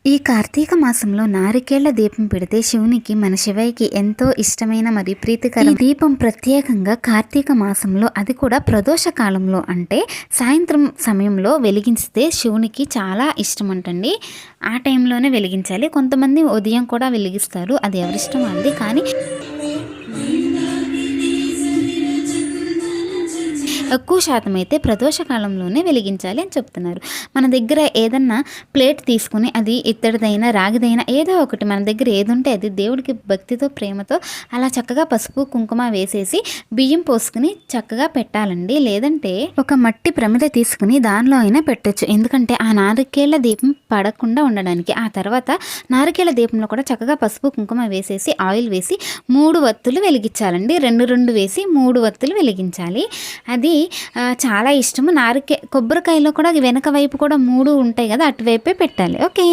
ఈ కార్తీక మాసంలో నారికేళ్ల దీపం పెడితే శివునికి మన శివయ్యకి ఎంతో ఇష్టమైన మరియు ప్రీతికర ఈ దీపం ప్రత్యేకంగా కార్తీక మాసంలో, అది కూడా ప్రదోష కాలంలో అంటే సాయంత్రం సమయంలో వెలిగిస్తే శివునికి చాలా ఇష్టం అంటండి. ఆ టైంలోనే వెలిగించాలి. కొంతమంది ఉదయం కూడా వెలిగిస్తారు, అది ఎవరిష్టం వాళ్ళది. కానీ ఎక్కువ శాతం అయితే ప్రదోష కాలంలోనే వెలిగించాలి అని చెప్తున్నారు. మన దగ్గర ఏదన్నా ప్లేట్ తీసుకుని, అది ఇత్తడిదైనా రాగిదైనా ఏదో ఒకటి మన దగ్గర ఏది ఉంటే అది దేవుడికి భక్తితో ప్రేమతో అలా చక్కగా పసుపు కుంకుమ వేసేసి బియ్యం పోసుకుని చక్కగా పెట్టాలండి. లేదంటే ఒక మట్టి ప్రమిద తీసుకుని దానిలో అయినా పెట్టొచ్చు. ఎందుకంటే ఆ నారికేళ్ల దీపం పడకుండా ఉండడానికి. ఆ తర్వాత నారికేళ్ల దీపంలో కూడా చక్కగా పసుపు కుంకుమ వేసేసి ఆయిల్ వేసి 3 వత్తులు వెలిగించాలండి. 2 వేసి 3 వత్తులు వెలిగించాలి. అది చాలా ఇష్టము. కొబ్బరికాయలో కూడా వెనక వైపు కూడా 3 ఉంటాయి కదా, అటువైపే పెట్టాలి. ఓకే.